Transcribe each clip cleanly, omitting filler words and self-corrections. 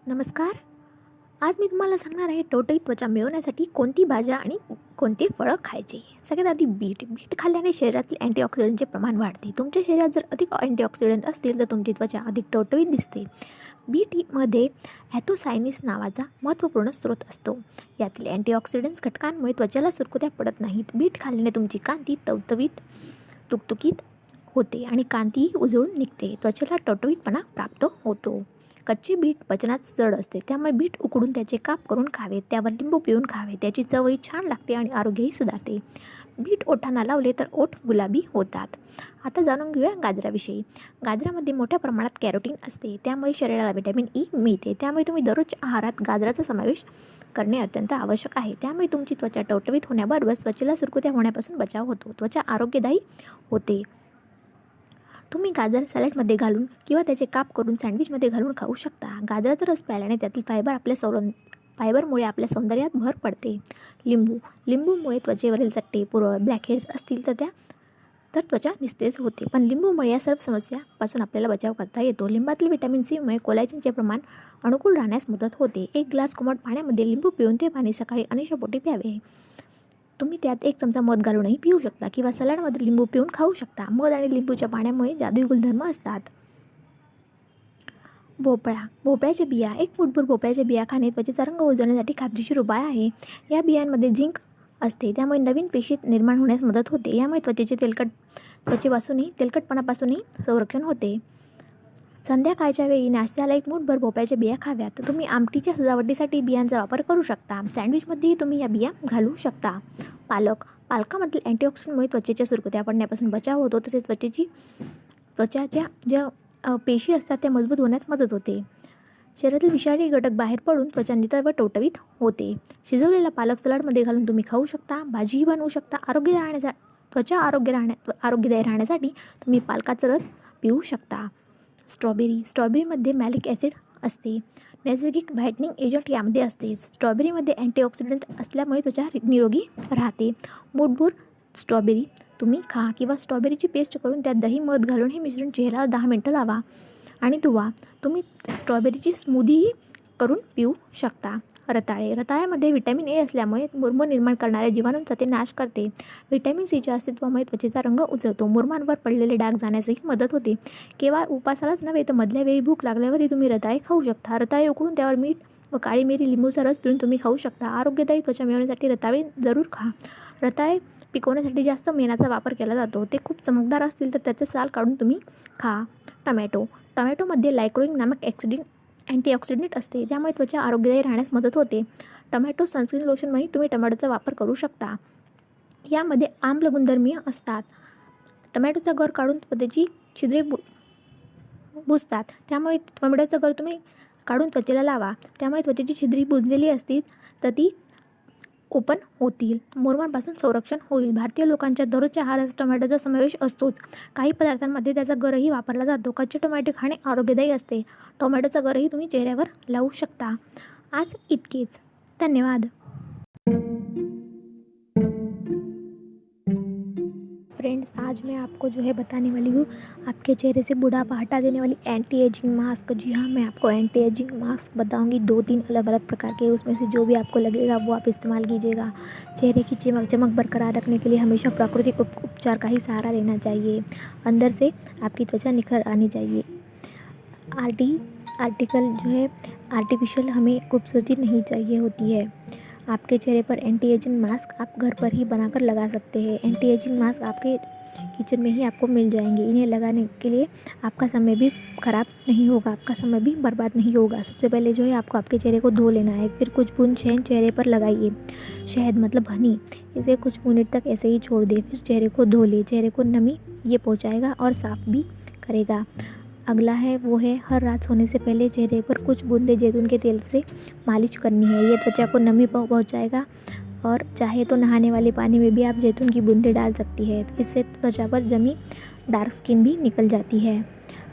नमस्कार. आज मी तुम्हाला सांगणार आहे टवटवीत त्वचा मिळवण्यासाठी कोणती भाज्या आणि कोणती फळं खायची. सगळ्यात आधी बीट खाल्ल्याने शरीरातील अँटीऑक्सिडंटचे प्रमाण वाढते. तुमच्या शरीरात जर अधिक अँटीऑक्सिडंट असतील तर तुमची त्वचा अधिक टवटवीत दिसते. बीटमध्ये ॲथोसायनिन्स नावाचा महत्त्वपूर्ण स्रोत असतो. यातील अँटीऑक्सिडंट्स घटकांमुळे त्वचेला सुरकुत्या पडत नाहीत. बीट खाल्ल्याने तुमची कांती टवटवीत तुकतुकीत होते आणि कांतीही उजळून निघते. त्वचेला टवटवीतपणा प्राप्त होतो. कच्चे बीट पचनात जड असते, त्यामुळे बीट उकडून त्याचे काप करून खावे. त्यावर लिंबू पिळून खावे. त्याची चवही छान लागते आणि आरोग्यही सुधारते. बीट ओठांना लावले तर ओठ गुलाबी होतात. आता जाणून घेऊया गाजराविषयी. गाजरामध्ये मोठ्या प्रमाणात कॅरोटीन असते, त्यामुळे शरीराला व्हिटॅमिन ई मिळते. त्यामुळे तुम्ही दररोजच्या आहारात गाजराचा समावेश करणे अत्यंत आवश्यक आहे. त्यामुळे तुमची त्वचा टवटवीत होण्याबरोबरच त्वचेला सुरकुत्या होण्यापासून बचाव होतो. त्वचा आरोग्यदायी होते. तुम्ही गाजर सॅलडमध्ये घालून किंवा त्याचे काप करून सँडविचमध्ये घालून खाऊ शकता. गाजराचा रस प्यायल्याने त्यातील फायबरमुळे आपल्या सौंदर्यात भर पडते. लिंबूमुळे त्वचेवरील चट्टे, पुरळ, ब्लॅकहेड्स असतील तर त्वचा निस्तेज होते. पण लिंबूमुळे या सर्व समस्यापासून आपल्याला बचाव करता येतो. लिंबातील व्हिटॅमिन सीमुळे कोलॅजिनचे प्रमाण अनुकूल राहण्यास मदत होते. 1 ग्लास कोमट पाण्यामध्ये लिंबू पिळून ते पाणी सकाळी अनिशापोटी प्यावे. तुम्ही त्यात 1 चमचा मध घालूनही पिऊ शकता किंवा सलाडमध्ये लिंबू पिळून खाऊ शकता. मध आणि लिंबूच्या पाण्यामुळे जादुई गुणधर्म असतात. भोपळ्याच्या बिया. 1 मूठभर भोपळ्याच्या बिया खाणे त्वचेचा रंग उजळण्यासाठी खात्रीशीर उपाय आहे. या बियांमध्ये झिंक असते, त्यामुळे नवीन पेशी निर्माण होण्यास मदत होते. यामुळे तेलकटपणापासूनही संरक्षण होते. संध्याकाळच्या वेळी नाश्त्याला 1 मूठभर भोपळ्याच्या बिया खाव्यात. तुम्ही आमटीच्या सजावटीसाठी बियांचा वापर करू शकता. सँडविचमध्येही तुम्ही या बिया घालू शकता. पालकामधील अँटीऑक्सिडंटमुळे त्वचेच्या सुरकुत्या पडण्यापासून बचाव होतो. तसेच त्वचाच्या ज्या पेशी असतात त्या मजबूत होण्यास मदत होते. शरीरातील विषारी घटक बाहेर पडून त्वचा नितळ व टवटवीत होते. शिजवलेला पालक सलाडमध्ये घालून तुम्ही खाऊ शकता. भाजीही बनवू शकता. त्वचा आरोग्यदायी राहण्यासाठी तुम्ही पालकाचा रस पिऊ शकता. स्ट्रॉबेरीमध्ये मॅलिक ॲसिड असते. नैसर्गिक व्हायटनिंग एजंट यामध्ये असते. स्ट्रॉबेरीमध्ये अँटीऑक्सिडंट असल्यामुळे त्वचा निरोगी राहते. मूठभर स्ट्रॉबेरी तुम्ही खा किंवा स्ट्रॉबेरीची पेस्ट करून त्यात दही, मध घालून हे मिश्रण चेहऱ्याला 10 मिनिटं लावा आणि धुवा. तुम्ही स्ट्रॉबेरीची स्मूदीही करून पिऊ शकता. रताळ्यामध्ये व्हिटॅमिन ए असल्यामुळे मुरमूर निर्माण करणाऱ्या जीवाणूंचा ते नाश करते. व्हिटॅमिन सीच्या अस्तित्वामुळे त्वचेचा रंग उजळतो. मुरमांवर पडलेले डाग जाण्यासही मदत होते. केवळ उपासालाच नव्हे तर मधल्या वेळी भूक लागल्यावरही तुम्ही रताळे खाऊ शकता. रताळे उकडून त्यावर मीठ व काळी मिरी, लिंबूचा रस पिळून तुम्ही खाऊ शकता. आरोग्यदायी त्वचा मिळवण्यासाठी रताळे जरूर खा. रताळे पिकवण्यासाठी जास्त मेणाचा वापर केला जातो. ते खूप चमकदार असतील तर त्याचे साल काढून तुम्ही खा. टमॅटोमध्ये लायकोरीन नामक अँटीऑक्सिडंट असते, त्यामुळे त्वचा आरोग्यदायी राहण्यास मदत होते. टमॅटो सनस्क्रीन लोशनमध्ये तुम्ही टमॅटोचा वापर करू शकता. यामध्ये आम्ल गुणधर्मीय असतात. टमॅटोचा गर काढून त्वचेची छिद्रे बुजतात. त्यामुळे टमॅटोचा गर तुम्ही काढून त्वचेला लावा. त्यामुळे त्वचेची छिद्री बुजलेली असतील तर ती ओपन होतील. मुरमांपासून संरक्षण होईल. भारतीय लोकांच्या दररोजच्या आहारात टोमॅटोचा समावेश असतोच. काही पदार्थांमध्ये त्याचा गरही वापरला जातो. कच्चे टोमॅटो खाणे आरोग्यदायी असते. टोमॅटोचा गरही तुम्ही चेहऱ्यावर लावू शकता. आज इतकेच. धन्यवाद. फ्रेंड्स, आज मैं आपको जो है बताने वाली हूँ आपके चेहरे से बुढ़ापा हटा देने वाली एंटी एजिंग मास्क। जी हाँ, मैं आपको एंटी एजिंग मास्क बताऊंगी 2-3 अलग अलग प्रकार के। उसमें से जो भी आपको लगेगा वो आप इस्तेमाल कीजिएगा। चेहरे की चमक बरकरार रखने के लिए हमेशा प्राकृतिक उपचार का ही सहारा लेना चाहिए। अंदर से आपकी त्वचा निखर आनी चाहिए। आर्टिकल जो है आर्टिफिशियल हमें खूबसूरती नहीं चाहिए होती है। आपके चेहरे पर एंटी एजिंग मास्क आप घर पर ही बनाकर लगा सकते हैं। एंटी एजिंग मास्क आपके किचन में ही आपको मिल जाएंगे। इन्हें लगाने के लिए आपका समय भी ख़राब नहीं होगा, आपका समय भी बर्बाद नहीं होगा। सबसे पहले जो है आपको आपके चेहरे को धो लेना है। फिर कुछ बूंद शहद चेहरे पर लगाइए। शहद मतलब हनी, इसे कुछ मिनट तक ऐसे ही छोड़ दें। फिर चेहरे को धो ले। चेहरे को नमी ये पहुँचाएगा और साफ़ भी करेगा। अगला है वो है हर रात सोने से पहले चेहरे पर कुछ बूंदे जैतून के तेल से मालिश करनी है। ये त्वचा को नमी पहुंचाएगा और चाहे तो नहाने वाले पानी में भी आप जैतून की बूंदें डाल सकती है। इससे त्वचा पर जमी डार्क स्किन भी निकल जाती है।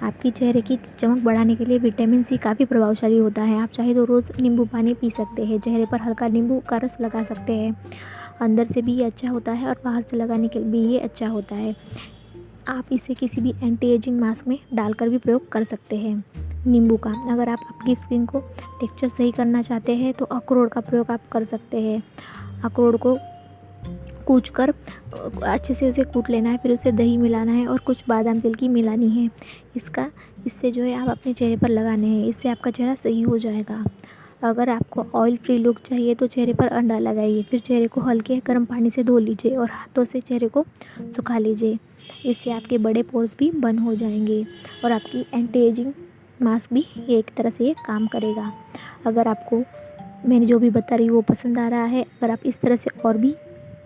आपकी चेहरे की चमक बढ़ाने के लिए विटामिन सी काफ़ी प्रभावशाली होता है। आप चाहे तो रोज़ नींबू पानी पी सकते हैं। चेहरे पर हल्का नींबू का रस लगा सकते हैं। अंदर से भी ये अच्छा होता है और बाहर से लगाने के लिए भी ये अच्छा होता है। आप इसे किसी भी एंटी एजिंग मास्क में डालकर भी प्रयोग कर सकते हैं। नींबू का, अगर आप आपकी स्किन को टेक्सचर सही करना चाहते हैं तो अखरोट का प्रयोग आप कर सकते हैं। अखरोट को कूच कर अच्छे से उसे कूट लेना है, फिर उसे दही मिलाना है और कुछ बादाम तेल की मिलानी है। इससे जो है आप अपने चेहरे पर लगाने हैं, इससे आपका चेहरा सही हो जाएगा। अगर आपको ऑयल फ्री लुक चाहिए तो चेहरे पर अंडा लगाइए, फिर चेहरे को हल्के गर्म पानी से धो लीजिए और हाथों से चेहरे को सुखा लीजिए। इससे आपके बड़े पोर्स भी बंद हो जाएंगे और आपकी एंटी एजिंग मास्क भी ये एक तरह से ये काम करेगा। अगर आपको मैंने जो भी बता रही वो पसंद आ रहा है, अगर आप इस तरह से और भी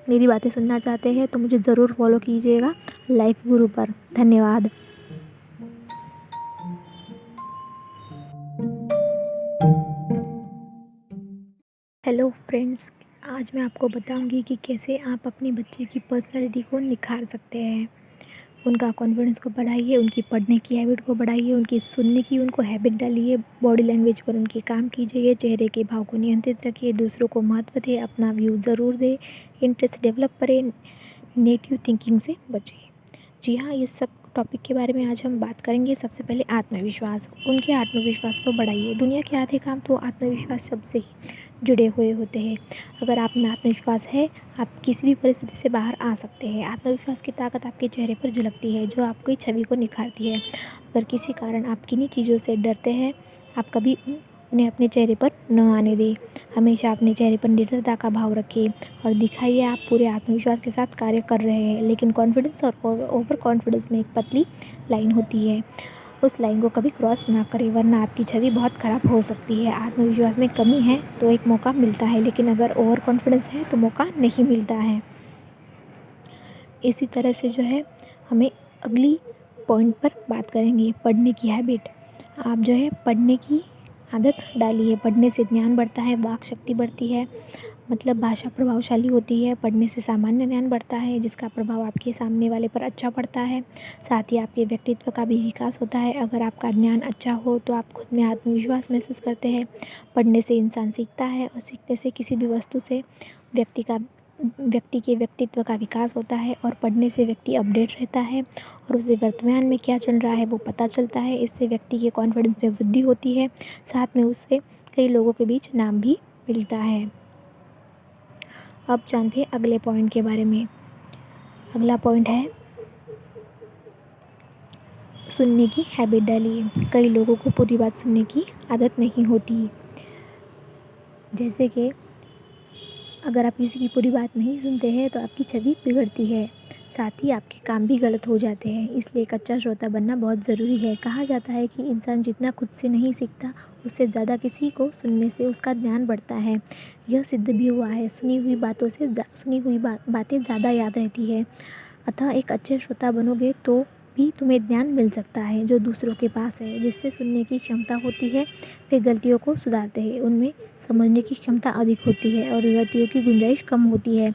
मेरी बातें सुनना चाहते हैं तो मुझे ज़रूर फॉलो कीजिएगा लाइफ गुरु पर। धन्यवाद। हेलो फ्रेंड्स, आज मैं आपको बताऊंगी कि कैसे आप अपने बच्चे की पर्सनैलिटी को निखार सकते हैं। उनका कॉन्फिडेंस को बढ़ाइए, उनकी पढ़ने की हैबिट को बढ़ाइए, उनकी सुनने की उनको हैबिट डालिए, बॉडी लैंग्वेज पर उनके काम कीजिए, चेहरे के भाव को नियंत्रित रखिए, दूसरों को महत्व दें, अपना व्यू ज़रूर दें, इंटरेस्ट डेवलप करें, नेगेटिव थिंकिंग से बचें। जी हाँ, ये सब टॉपिक के बारे में आज हम बात करेंगे। सबसे पहले आत्मविश्वास, उनके आत्मविश्वास को बढ़ाइए। दुनिया के आधे काम तो आत्मविश्वास शब्द से ही जुड़े हुए होते हैं। अगर आप में आत्मविश्वास है, आप किसी भी परिस्थिति से बाहर आ सकते हैं। आत्मविश्वास की ताकत आपके चेहरे पर झलकती है, जो आपकी छवि को निखारती है। अगर किसी कारण आप किन्हीं चीज़ों से डरते हैं, आप कभी उन्हें अपने चेहरे पर न आने दें। हमेशा अपने चेहरे पर निडरता का भाव रखें और दिखाइए आप पूरे आत्मविश्वास के साथ कार्य कर रहे हैं। लेकिन कॉन्फिडेंस और ओवर कॉन्फिडेंस में एक पतली लाइन होती है, उस लाइन को कभी क्रॉस ना करें, वरना आपकी छवि बहुत ख़राब हो सकती है। आत्मविश्वास में कमी है तो एक मौका मिलता है, लेकिन अगर ओवर कॉन्फिडेंस है तो मौका नहीं मिलता है। इसी तरह से जो है हमें अगली पॉइंट पर बात करेंगे, पढ़ने की हैबिट। आप जो है पढ़ने की आदत डालिए। पढ़ने से ज्ञान बढ़ता है, वाक शक्ति बढ़ती है, मतलब भाषा प्रभावशाली होती है। पढ़ने से सामान्य ज्ञान बढ़ता है, जिसका प्रभाव आपके सामने वाले पर अच्छा पड़ता है। साथ ही आपके व्यक्तित्व का भी विकास होता है। अगर आपका ज्ञान अच्छा हो तो आप खुद में आत्मविश्वास महसूस करते हैं। पढ़ने से इंसान सीखता है और सीखने से किसी भी वस्तु से व्यक्ति के व्यक्तित्व का विकास होता है। और पढ़ने से व्यक्ति अपडेट रहता है और उसे वर्तमान में क्या चल रहा है वो पता चलता है। इससे व्यक्ति के कॉन्फिडेंस में वृद्धि होती है, साथ में उससे कई लोगों के बीच नाम भी मिलता है। अब जानते हैं अगले पॉइंट के बारे में। अगला पॉइंट है सुनने की हैबिट डालिए। कई लोगों को पूरी बात सुनने की आदत नहीं होती, जैसे कि अगर आप किसी की पूरी बात नहीं सुनते हैं तो आपकी छवि बिगड़ती है, साथ ही आपके काम भी गलत हो जाते हैं। इसलिए एक अच्छा श्रोता बनना बहुत ज़रूरी है। कहा जाता है कि इंसान जितना खुद से नहीं सीखता, उससे ज़्यादा किसी को सुनने से उसका ज्ञान बढ़ता है। यह सिद्ध भी हुआ है। सुनी हुई बातें ज़्यादा याद रहती है। अतः एक अच्छे श्रोता बनोगे तो भी तुम्हें ज्ञान मिल सकता है जो दूसरों के पास है। जिससे सुनने की क्षमता होती है, वे गलतियों को सुधारते हैं, उनमें समझने की क्षमता अधिक होती है और गलतियों की गुंजाइश कम होती है।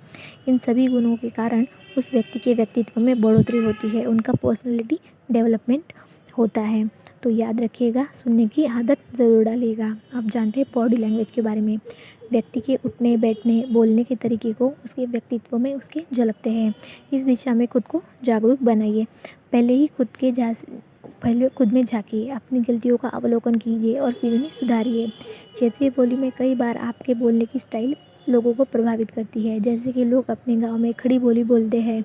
इन सभी गुणों के कारण उस व्यक्ति के व्यक्तित्व में बढ़ोतरी होती है, उनका पर्सनैलिटी डेवलपमेंट होता है। तो याद रखिएगा, सुनने की आदत ज़रूर डालिएगा। आप जानते हैं बॉडी लैंग्वेज के बारे में। व्यक्ति के उठने बैठने बोलने के तरीके को उसके व्यक्तित्व में उसके झलकते हैं। इस दिशा में खुद को जागरूक बनाइए। पहले खुद में झांकिए, अपनी गलतियों का अवलोकन कीजिए और फिर उन्हें सुधारिए। क्षेत्रीय बोली में कई बार आपके बोलने की स्टाइल लोगों को प्रभावित करती है। जैसे कि लोग अपने गांव में खड़ी बोली बोलते हैं,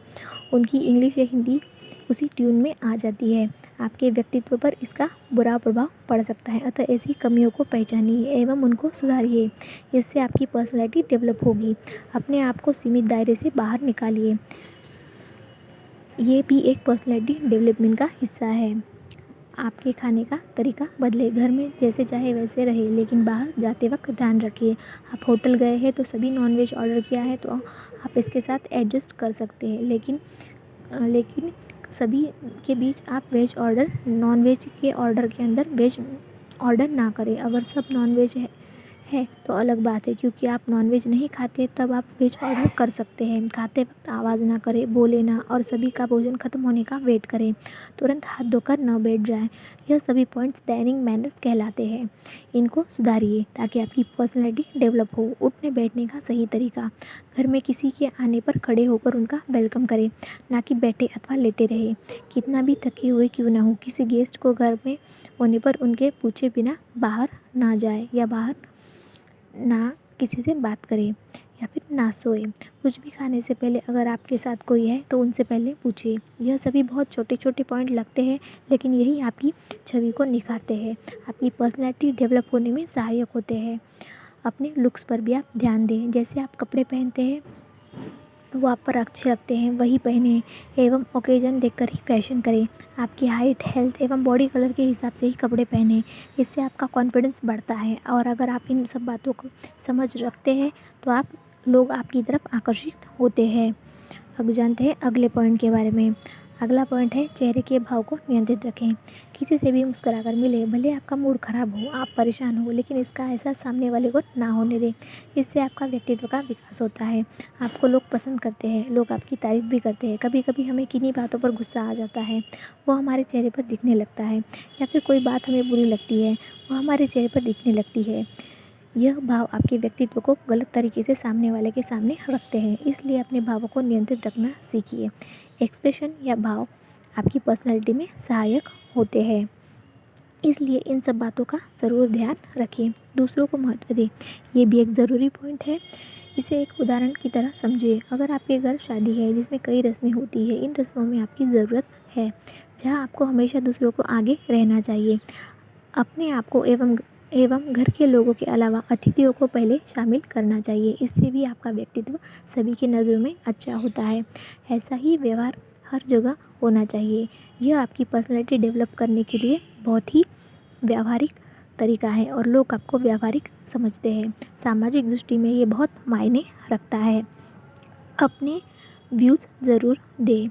उनकी इंग्लिश या हिंदी उसी ट्यून में आ जाती है। आपके व्यक्तित्व पर इसका बुरा प्रभाव पड़ सकता है। अतः ऐसी कमियों को पहचानिए एवं उनको सुधारिए। इससे आपकी पर्सनैलिटी डेवलप होगी। अपने आप को सीमित दायरे से बाहर निकालिए। ये भी एक पर्सनैलिटी डेवलपमेंट का हिस्सा है। आपके खाने का तरीका बदले। घर में जैसे चाहे वैसे रहे, लेकिन बाहर जाते वक्त ध्यान रखिए। आप होटल गए हैं तो सभी नॉनवेज ऑर्डर किया है तो आप इसके साथ एडजस्ट कर सकते हैं, लेकिन सभी के बीच आप नॉनवेज के ऑर्डर के अंदर वेज ऑर्डर ना करें। अगर सब नॉनवेज है तो अलग बात है, क्योंकि आप नॉनवेज नहीं खाते तब आप वेज ऑर्डर कर सकते हैं। खाते वक्त आवाज़ ना करें, बोले ना और सभी का भोजन खत्म होने का वेट करें। तुरंत हाथ धोकर न बैठ जाएं। यह सभी पॉइंट्स डाइनिंग मैनर्स कहलाते हैं। इनको सुधारिए ताकि आपकी पर्सनैलिटी डेवलप हो। उठने बैठने का सही तरीका। घर में किसी के आने पर खड़े होकर उनका वेलकम करें, ना कि बैठे अथवा लेटे रहे। कितना भी थके हुए क्यों ना हो, किसी गेस्ट को घर में होने पर उनके पूछे बिना बाहर ना जाए या बाहर ना किसी से बात करें या फिर ना सोए। कुछ भी खाने से पहले अगर आपके साथ कोई है तो उनसे पहले पूछिए। यह सभी बहुत छोटे छोटे पॉइंट लगते हैं, लेकिन यही आपकी छवि को निखारते हैं, आपकी पर्सनैलिटी डेवलप होने में सहायक होते हैं। अपने लुक्स पर भी आप ध्यान दें। जैसे आप कपड़े पहनते हैं वो आप पर अच्छे लगते हैं वही पहने एवं ओकेजन देखकर ही फैशन करें। आपकी हाइट, हेल्थ एवं बॉडी कलर के हिसाब से ही कपड़े पहने। इससे आपका कॉन्फिडेंस बढ़ता है, और अगर आप इन सब बातों को समझ रखते हैं तो आप लोग आपकी तरफ आकर्षित होते हैं। अब जानते हैं अगले पॉइंट के बारे में। अगला पॉइंट है चेहरे के भाव को नियंत्रित रखें। किसी से भी मुस्कुराकर मिले, भले आपका मूड खराब हो, आप परेशान हो, लेकिन इसका एहसास सामने वाले को ना होने दें। इससे आपका व्यक्तित्व का विकास होता है। आपको लोग पसंद करते हैं, लोग आपकी तारीफ भी करते हैं। कभी कभी हमें किन्हीं बातों पर गुस्सा आ जाता है, वो हमारे चेहरे पर दिखने लगता है, या फिर कोई बात हमें बुरी लगती है, वो हमारे चेहरे पर दिखने लगती है। यह भाव आपके व्यक्तित्व को गलत तरीके से सामने वाले के सामने रखते हैं, इसलिए अपने भावों को नियंत्रित रखना सीखिए। एक्सप्रेशन या भाव आपकी पर्सनैलिटी में सहायक होते हैं, इसलिए इन सब बातों का ज़रूर ध्यान रखें। दूसरों को महत्व दें, ये भी एक ज़रूरी पॉइंट है। इसे एक उदाहरण की तरह समझिए। अगर आपके घर शादी है जिसमें कई रस्में होती है, इन रस्मों में आपकी ज़रूरत है, जहाँ आपको हमेशा दूसरों को आगे रहना चाहिए। अपने आप को एवं घर के लोगों के अलावा अतिथियों को पहले शामिल करना चाहिए। इससे भी आपका व्यक्तित्व सभी की नज़रों में अच्छा होता है। ऐसा ही व्यवहार हर जगह होना चाहिए। यह आपकी पर्सनैलिटी डेवलप करने के लिए बहुत ही व्यावहारिक तरीका है, और लोग आपको व्यावहारिक समझते हैं। सामाजिक दृष्टि में ये बहुत मायने रखता है। अपने व्यूज़ ज़रूर दें।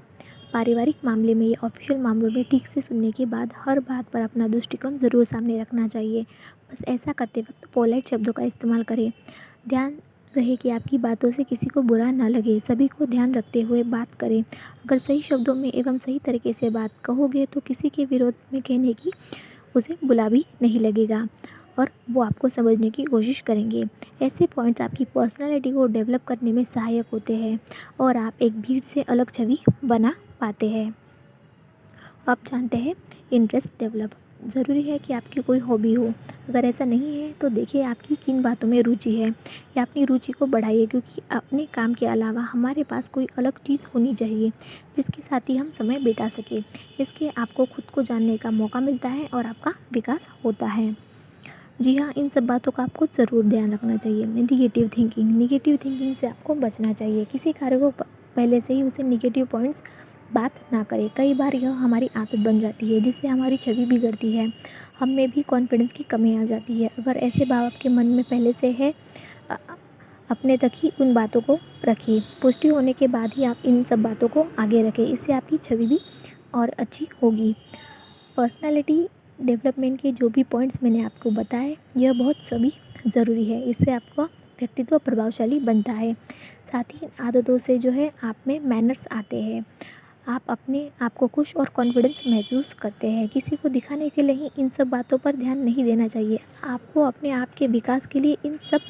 पारिवारिक मामले में या ऑफिशियल मामलों में ठीक से सुनने के बाद हर बात पर अपना दृष्टिकोण ज़रूर सामने रखना चाहिए। बस ऐसा करते वक्त पोलाइट शब्दों का इस्तेमाल करें। ध्यान रहे कि आपकी बातों से किसी को बुरा ना लगे। सभी को ध्यान रखते हुए बात करें। अगर सही शब्दों में एवं सही तरीके से बात कहोगे तो किसी के विरोध में कहने की उसे बुरा भी नहीं लगेगा, और वो आपको समझने की कोशिश करेंगे। ऐसे पॉइंट्स आपकी पर्सनालिटी को डेवलप करने में सहायक होते हैं, और आप एक भीड़ से अलग छवि बना पाते हैं। अब जानते हैं इंटरेस्ट डेवलप। ज़रूरी है कि आपकी कोई हॉबी हो। अगर ऐसा नहीं है तो देखिए आपकी किन बातों में रुचि है, या अपनी रुचि को बढ़ाइए, क्योंकि अपने काम के अलावा हमारे पास कोई अलग चीज़ होनी चाहिए जिसके साथ ही हम समय बिता सकें। इसके आपको खुद को जानने का मौका मिलता है और आपका विकास होता है। जी हाँ, इन सब बातों का आपको ज़रूर ध्यान रखना चाहिए। निगेटिव थिंकिंग से आपको बचना चाहिए। किसी कार्य को पहले से ही उसे निगेटिव पॉइंट्स बात ना करें। कई बार यह हमारी आदत बन जाती है, जिससे हमारी छवि बिगड़ती है, हम में भी कॉन्फिडेंस की कमी आ जाती है। अगर ऐसे भाव आपके मन में पहले से है, अपने तक ही उन बातों को रखिए। पुष्टि होने के बाद ही आप इन सब बातों को आगे रखें। इससे आपकी छवि भी और अच्छी होगी। पर्सनालिटी डेवलपमेंट के जो भी पॉइंट्स मैंने आपको बताए, यह बहुत सभी ज़रूरी है। इससे आपका व्यक्तित्व प्रभावशाली बनता है। साथ ही आदतों से जो है आप में मैनर्स आते हैं। आप अपने आप को खुश और कॉन्फिडेंस महसूस करते हैं। किसी को दिखाने के लिए ही इन सब बातों पर ध्यान नहीं देना चाहिए। आपको अपने आप के विकास के लिए इन सब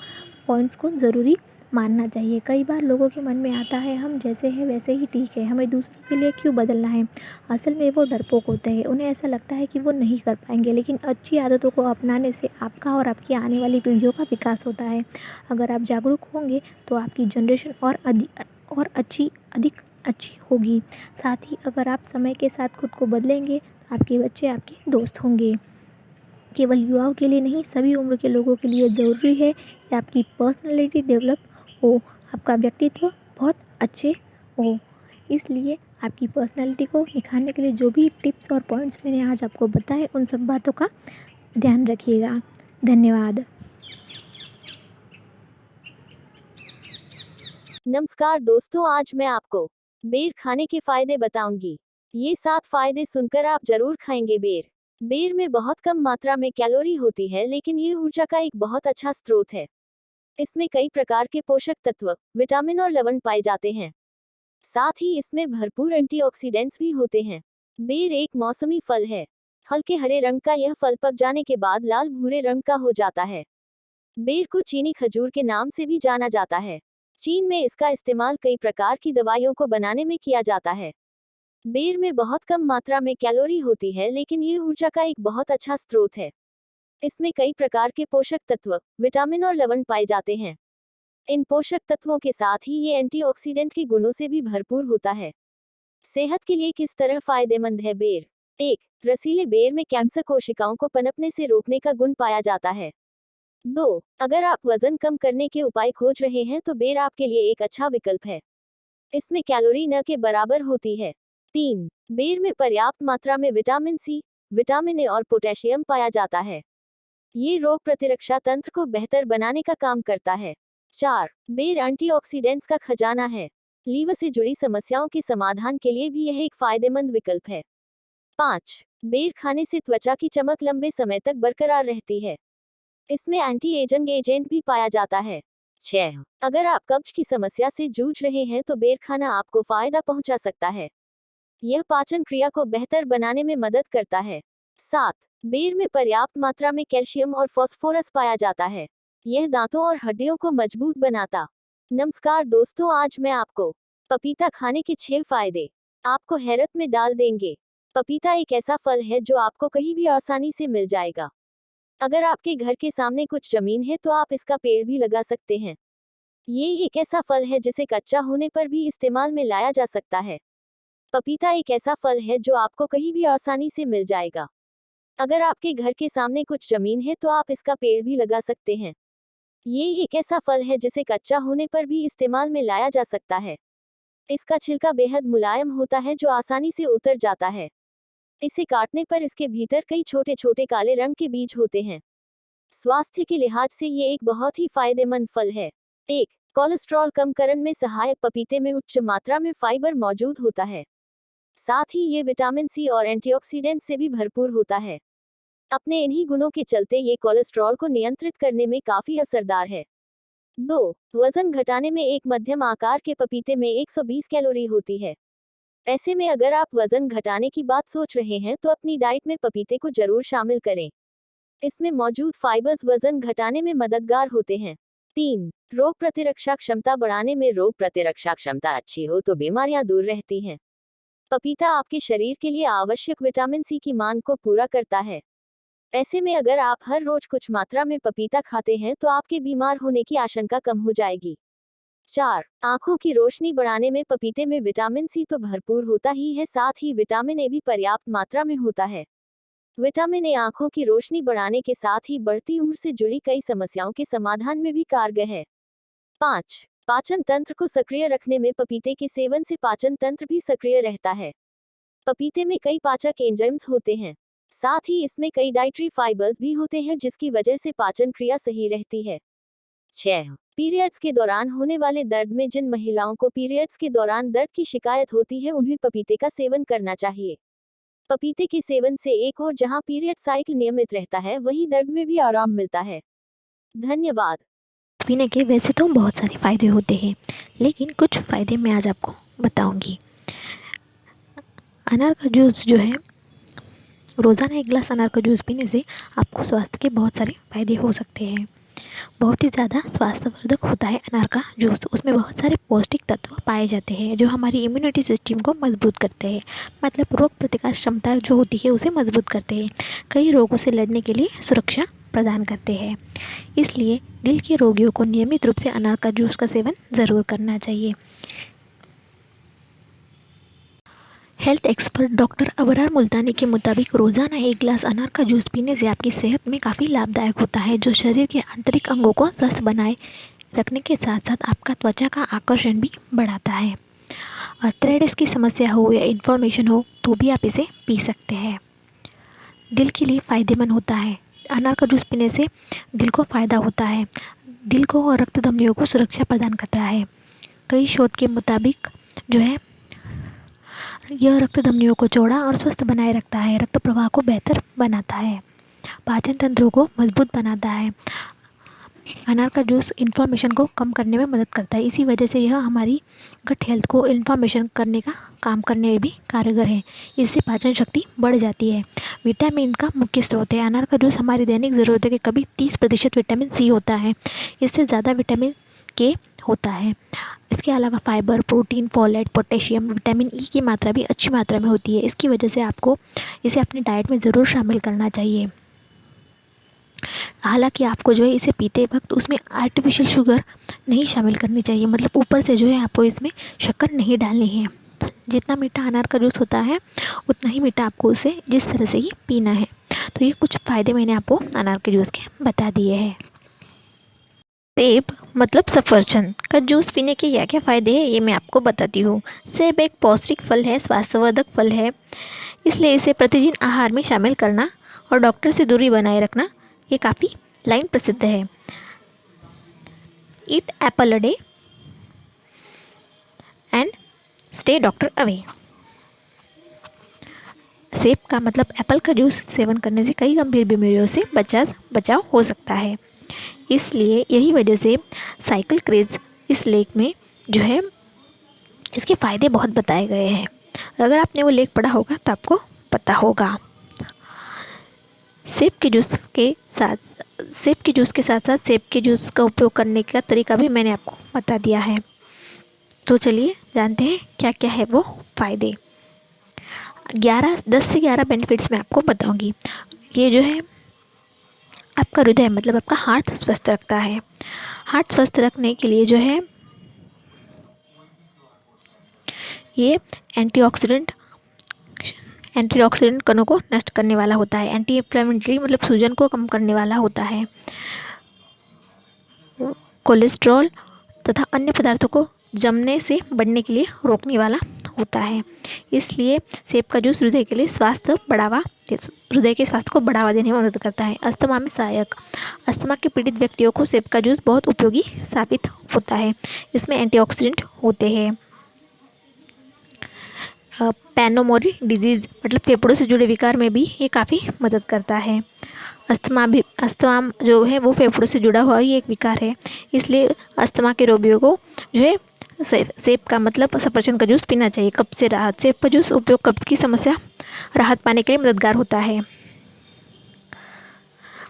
पॉइंट्स को ज़रूरी मानना चाहिए। कई बार लोगों के मन में आता है हम जैसे हैं वैसे ही ठीक है, हमें दूसरों के लिए क्यों बदलना है। असल में वो डरपोक होते हैं। उन्हें ऐसा लगता है कि वो नहीं कर पाएंगे, लेकिन अच्छी आदतों को अपनाने से आपका और आपकी आने वाली पीढ़ियों का विकास होता है। अगर आप जागरूक होंगे तो आपकी जनरेशन और अधिक अच्छी होगी। साथ ही अगर आप समय के साथ खुद को बदलेंगे तो आपके बच्चे आपके दोस्त होंगे। केवल युवाओं के लिए नहीं, सभी उम्र के लोगों के लिए ज़रूरी है कि आपकी पर्सनालिटी डेवलप हो, आपका व्यक्तित्व बहुत अच्छे हो। इसलिए आपकी पर्सनालिटी को निखारने के लिए जो भी टिप्स और पॉइंट्स मैंने आज आपको बताए, उन सब बातों का ध्यान रखिएगा। धन्यवाद। नमस्कार दोस्तों, आज मैं आपको बेर खाने के फायदे बताऊंगी। ये 7 फायदे सुनकर आप जरूर खाएंगे बेर। बेर में बहुत कम मात्रा में कैलोरी होती है, लेकिन ये ऊर्जा का एक बहुत अच्छा स्रोत है। इसमें कई प्रकार के पोषक तत्व, विटामिन और लवण पाए जाते हैं। साथ ही इसमें भरपूर एंटीऑक्सीडेंट्स भी होते हैं। बेर एक मौसमी फल है। हल्के हरे रंग का यह फल पक जाने के बाद लाल भूरे रंग का हो जाता है। बेर को चीनी खजूर के नाम से भी जाना जाता है। चीन में इसका इस्तेमाल कई प्रकार की दवाइयों को बनाने में किया जाता है। बेर में बहुत कम मात्रा में कैलोरी होती है, लेकिन ये ऊर्जा का एक बहुत अच्छा स्रोत है। इसमें कई प्रकार के पोषक तत्व, विटामिन और लवण पाए जाते हैं। इन पोषक तत्वों के साथ ही ये एंटीऑक्सीडेंट के गुणों से भी भरपूर होता है। सेहत के लिए किस तरह फायदेमंद है बेर? 1. रसीले बेर में कैंसर कोशिकाओं को पनपने से रोकने का गुण पाया जाता है। 2. अगर आप वजन कम करने के उपाय खोज रहे हैं तो बेर आपके लिए एक अच्छा विकल्प है। इसमें कैलोरी न के बराबर होती है। 3. बेर में पर्याप्त मात्रा में विटामिन सी, विटामिन ए और पोटेशियम पाया जाता है। ये रोग प्रतिरक्षा तंत्र को बेहतर बनाने का काम करता है। 4. बेर एंटीऑक्सीडेंट्स का खजाना है। लीवर से जुड़ी समस्याओं के समाधान के लिए भी यह एक फायदेमंद विकल्प है। 5. बेर खाने से त्वचा की चमक लंबे समय तक बरकरार रहती है। इसमें एंटी एजिंग एजेंट भी पाया जाता है। 6. अगर आप कब्ज की समस्या से जूझ रहे हैं तो बेर खाना आपको फायदा पहुंचा सकता है। यह पाचन क्रिया को बेहतर बनाने में मदद करता है। 7. बेर में पर्याप्त मात्रा में कैल्शियम और फास्फोरस पाया जाता है। यह दांतों और हड्डियों को मजबूत बनाता। नमस्कार दोस्तों, आज मैं आपको पपीता खाने के 6 फायदे आपको हैरत में डाल देंगे। पपीता एक ऐसा फल है जो आपको कहीं भी आसानी से मिल जाएगा। अगर आपके घर के सामने कुछ जमीन है तो आप इसका पेड़ भी लगा सकते हैं। ये एक ऐसा फल है जिसे कच्चा होने पर भी इस्तेमाल में लाया जा सकता है। पपीता एक ऐसा फल है जो आपको कहीं भी आसानी से मिल जाएगा। अगर आपके घर के सामने कुछ जमीन है तो आप इसका पेड़ भी लगा सकते हैं। ये एक ऐसा फल है जिसे कच्चा होने पर भी इस्तेमाल में लाया जा सकता है। इसका छिलका बेहद मुलायम होता है जो आसानी से उतर जाता है। इसे काटने पर इसके भीतर कई छोटे छोटे काले रंग के बीज होते हैं। स्वास्थ्य के लिहाज से ये एक बहुत ही फायदेमंद फल है। 1. कोलेस्ट्रॉल कम करने में सहायक। पपीते में उच्च मात्रा में फाइबर मौजूद होता है। साथ ही ये विटामिन सी और एंटीऑक्सीडेंट से भी भरपूर होता है। अपने इन्हीं गुणों के चलते ये कोलेस्ट्रॉल को नियंत्रित करने में काफी असरदार है। 2. वजन घटाने में। एक मध्यम आकार के पपीते में 120 कैलोरी होती है। ऐसे में अगर आप वजन घटाने की बात सोच रहे हैं तो अपनी डाइट में पपीते को जरूर शामिल करें। इसमें मौजूद फाइबर्स वजन घटाने में मददगार होते हैं। 3. रोग प्रतिरक्षा क्षमता बढ़ाने में। रोग प्रतिरक्षा क्षमता अच्छी हो तो बीमारियां दूर रहती हैं। पपीता आपके शरीर के लिए आवश्यक विटामिन सी की मांग को पूरा करता है। ऐसे में अगर आप हर रोज कुछ मात्रा में पपीता खाते हैं तो आपके बीमार होने की आशंका कम हो जाएगी। 4. आंखों की रोशनी बढ़ाने में। पपीते में विटामिन सी तो भरपूर होता ही है, साथ ही विटामिन ए भी पर्याप्त मात्रा में होता है। विटामिन ए आंखों की रोशनी बढ़ाने के साथ ही बढ़ती उम्र से जुड़ी कई समस्याओं के समाधान में भी कारगर है। 5. पाचन तंत्र को सक्रिय रखने में। पपीते के सेवन से पाचन तंत्र भी सक्रिय रहता है। पपीते में कई पाचक एंजाइम्स होते हैं। साथ ही इसमें कई डाइटरी फाइबर्स भी होते हैं जिसकी वजह से पाचन क्रिया सही रहती है। 6. पीरियड्स के दौरान होने वाले दर्द में। जिन महिलाओं को पीरियड्स के दौरान दर्द की शिकायत होती है उन्हें पपीते का सेवन करना चाहिए। पपीते के सेवन से एक और जहां पीरियड साइकिल नियमित रहता है वहीं दर्द में भी आराम मिलता है। धन्यवाद। पीने के वैसे तो बहुत सारे फ़ायदे होते हैं, लेकिन कुछ फ़ायदे मैं आज आपको बताऊंगी। अनार का जूस जो है, रोज़ाना 1 गिलास अनार का जूस पीने से आपको स्वास्थ्य के बहुत सारे फ़ायदे हो सकते हैं। बहुत ही ज़्यादा स्वास्थ्यवर्धक होता है अनार का जूस। उसमें बहुत सारे पौष्टिक तत्व पाए जाते हैं जो हमारी इम्यूनिटी सिस्टम को मजबूत करते हैं, मतलब रोग प्रतिकार क्षमता जो होती है उसे मजबूत करते हैं, कई रोगों से लड़ने के लिए सुरक्षा प्रदान करते हैं। इसलिए दिल के रोगियों को नियमित रूप से अनार का जूस का सेवन ज़रूर करना चाहिए। हेल्थ एक्सपर्ट डॉक्टर अबरार मुल्तानी के मुताबिक रोज़ाना 1 गिलास अनार का जूस पीने से आपकी सेहत में काफ़ी लाभदायक होता है, जो शरीर के आंतरिक अंगों को स्वस्थ बनाए रखने के साथ साथ आपका त्वचा का आकर्षण भी बढ़ाता है। आर्थराइटिस की समस्या हो या इन्फ्लेमेशन हो तो भी आप इसे पी सकते हैं। दिल के लिए फ़ायदेमंद होता है। अनार का जूस पीने से दिल को फ़ायदा होता है। दिल को और रक्त धमनियों को सुरक्षा प्रदान करता है। कई शोध के मुताबिक जो है यह रक्त धमनियों को चौड़ा और स्वस्थ बनाए रखता है, रक्त प्रवाह को बेहतर बनाता है, पाचन तंत्र को मजबूत बनाता है। अनार का जूस इन्फ्लामेशन को कम करने में मदद करता है, इसी वजह से यह हमारी गट हेल्थ को इन्फ्लामेशन करने का काम करने में भी कारगर है। इससे पाचन शक्ति बढ़ जाती है। विटामिन का मुख्य स्रोत है। अनार का जूस हमारी दैनिक ज़रूरतों के करीब 30% विटामिन सी होता है। इससे ज़्यादा विटामिन के होता है। इसके अलावा fibre, protein, folate, potassium, vitamin E की मात्रा भी अच्छी मात्रा में होती है। इसकी वजह से आपको इसे अपनी डाइट में ज़रूर शामिल करना चाहिए। हालांकि आपको जो है इसे पीते वक्त उसमें आर्टिफिशियल शुगर नहीं शामिल करनी चाहिए, मतलब ऊपर से जो है आपको इसमें शक्कर नहीं डालनी है। जितना मीठा अनार का जूस होता है उतना ही मीठा आपको उसे जिस तरह से ही पीना है। तो ये कुछ फ़ायदे मैंने आपको अनार के जूस के बता दिए हैं। सेब मतलब सफरचंद का जूस पीने के क्या क्या फ़ायदे हैं ये मैं आपको बताती हूँ। सेब एक पौष्टिक फल है, स्वास्थ्यवर्धक फल है, इसलिए इसे प्रतिदिन आहार में शामिल करना और डॉक्टर से दूरी बनाए रखना ये काफ़ी लाइन प्रसिद्ध है। ईट Apple a day and stay doctor away. सेब का मतलब एप्पल का जूस सेवन करने से कई गंभीर बीमारियों से बचाव हो सकता है। इसलिए यही वजह से साइकिल क्रेज इस लेख में जो है इसके फ़ायदे बहुत बताए गए हैं। अगर आपने वो लेख पढ़ा होगा तो आपको पता होगा। सेब के जूस के साथ साथ सेब के जूस का उपयोग करने का तरीका भी मैंने आपको बता दिया है। तो चलिए जानते हैं क्या क्या है वो फ़ायदे। 10 से 11 बेनिफिट्स मैं आपको बताऊंगी। ये जो है आपका हृदय मतलब आपका हार्ट स्वस्थ रखता है। हार्ट स्वस्थ रखने के लिए जो है ये एंटीऑक्सीडेंट कणों को नष्ट करने वाला होता है। एंटी इन्फ्लेमेटरी मतलब सूजन को कम करने वाला होता है। कोलेस्ट्रॉल तथा अन्य पदार्थों को जमने से बढ़ने के लिए रोकने वाला होता है। इसलिए सेब का जूस हृदय के स्वास्थ्य को बढ़ावा देने में मदद करता है। अस्थमा में सहायक। अस्थमा के पीड़ित व्यक्तियों को सेब का जूस बहुत उपयोगी साबित होता है। इसमें एंटीऑक्सीडेंट होते हैं। पैनोमोरी डिजीज़ मतलब फेफड़ों से जुड़े विकार में भी ये काफ़ी मदद करता है। अस्थमा जो है वो फेफड़ों से जुड़ा हुआ ही एक विकार है, इसलिए अस्थमा के रोगियों को जो है सेब का मतलब सफरचंद का जूस पीना चाहिए। कब्ज से राहत। सेब का जूस उपयोग कब्ज की समस्या राहत पाने के लिए मददगार होता है।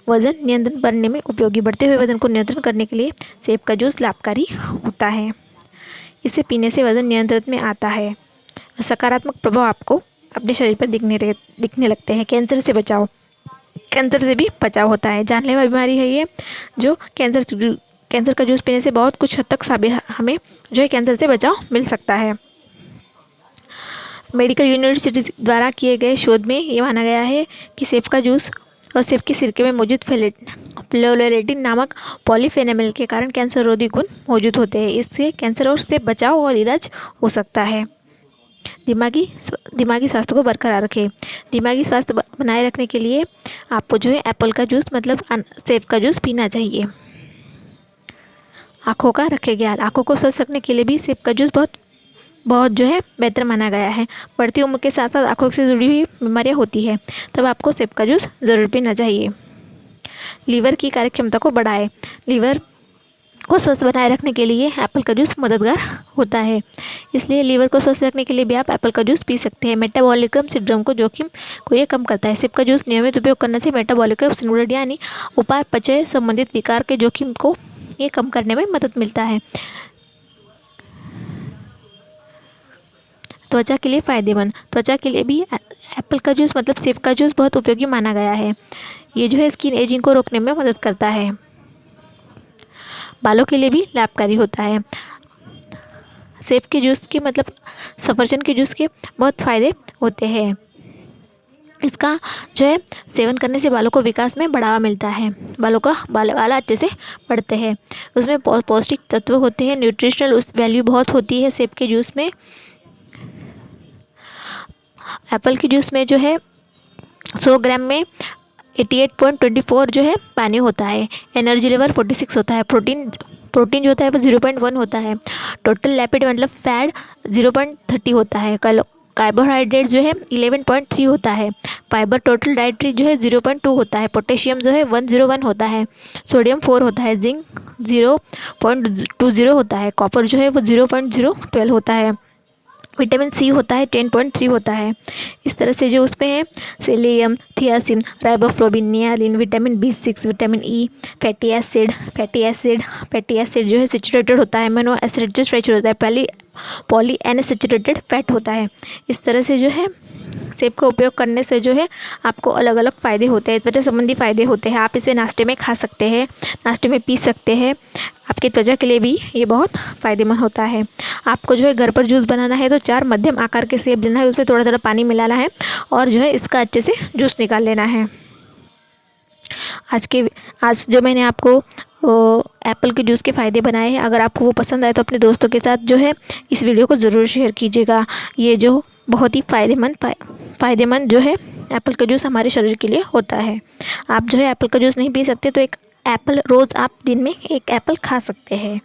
वजन नियंत्रण करने में उपयोगी। बढ़ते हुए वजन को नियंत्रण करने के लिए सेब का जूस लाभकारी होता है। इसे पीने से वजन नियंत्रण में आता है। सकारात्मक प्रभाव आपको अपने शरीर पर दिखने लगते हैं। कैंसर से भी बचाव होता है। जानलेवा बीमारी है ये जो कैंसर का जूस पीने से बहुत कुछ हद तक हमें जो है कैंसर से बचाव मिल सकता है। मेडिकल यूनिवर्सिटी द्वारा किए गए शोध में ये माना गया है कि सेब का जूस और सेब के सिरके में मौजूद फ्लोरेटिन नामक पॉलीफेनोल के कारण कैंसर रोधी गुण मौजूद होते हैं। इससे कैंसर और से बचाव और इलाज हो सकता है। दिमागी स्वास्थ्य को बरकरार रखें। दिमागी स्वास्थ्य बनाए रखने के लिए आपको जो है एप्पल का जूस मतलब सेब का जूस पीना चाहिए। आँखों का रखें ख्याल। आँखों को स्वस्थ रखने के लिए भी सेब का जूस बहुत जो है बेहतर माना गया है। बढ़ती उम्र के साथ साथ आँखों से जुड़ी हुई बीमारियाँ होती है, तब आपको सेब का जूस ज़रूर पीना चाहिए। लीवर की कार्यक्षमता को बढ़ाए। लीवर को स्वस्थ बनाए रखने के लिए एप्पल का जूस मददगार होता है, इसलिए लीवर को स्वस्थ रखने के लिए भी आप एप्पल का जूस पी सकते हैं। मेटाबॉलिज्म सिंड्रोम को जोखिम को ये कम करता है। सेब का जूस नियमित उपयोग करने से मेटाबॉलिज्म सिंड्रोम यानी उपापचय संबंधित विकार के जोखिम को ये कम करने में मदद मिलता है। त्वचा के लिए फ़ायदेमंद। त्वचा के लिए भी एप्पल का जूस मतलब सेब का जूस बहुत उपयोगी माना गया है। ये जो है स्किन एजिंग को रोकने में मदद करता है। बालों के लिए भी लाभकारी होता है। सेब के जूस के मतलब सफरचंद के जूस के बहुत फ़ायदे होते हैं। इसका जो है सेवन करने से बालों को विकास में बढ़ावा मिलता है। बाल अच्छे से बढ़ते हैं। उसमें पौष्टिक तत्व होते हैं। न्यूट्रिशनल वैल्यू बहुत होती है सेब के जूस में। एप्पल के जूस में जो है 100 ग्राम में 88.24 जो है पानी होता है। एनर्जी लेवल 46 होता है। प्रोटीन जो होता है वो 0.1 होता है। टोटल लैपिड मतलब फैट 0.30 होता है। कार्बोहाइड्रेट जो है 11.3 होता है, फाइबर टोटल डाइट्री जो है 0.2 होता है, पोटेशियम जो है 101 होता है, सोडियम 4 होता है, जिंक 0.20 होता है, कॉपर जो है वो 0.012 होता है, विटामिन सी होता है 10.3 होता है। इस तरह से जो उसमें है selenium, thiamine, riboflavin, niacin, vitamin B6, vitamin E, fatty acid जो है सेचुरेटेड होता है, अमीनो एसिड जो स्ट्रेचर होता है, पॉली अनसैचुरेटेड फैट होता है। इस तरह से जो है सेब का उपयोग करने से जो है आपको अलग अलग फ़ायदे होते हैं, त्वचा संबंधी फ़ायदे होते हैं। आप इसे नाश्ते में खा सकते हैं, नाश्ते में पी सकते हैं, आपकी त्वचा के लिए भी ये बहुत फ़ायदेमंद होता है। आपको जो है घर पर जूस बनाना है तो 4 मध्यम आकार के सेब लेना है, उसमें थोड़ा थोड़ा पानी मिलाना है और जो है इसका अच्छे से जूस निकाल लेना है। आज जो मैंने आपको एप्पल के जूस के फ़ायदे बनाए हैं, अगर आपको वो पसंद आए तो अपने दोस्तों के साथ जो है इस वीडियो को ज़रूर शेयर कीजिएगा। ये जो बहुत ही फ़ायदेमंद जो है एप्पल का जूस हमारे शरीर के लिए होता है। आप जो है एप्पल का जूस नहीं पी सकते तो एक एप्पल रोज़ आप दिन में एक एप्पल खा सकते हैं।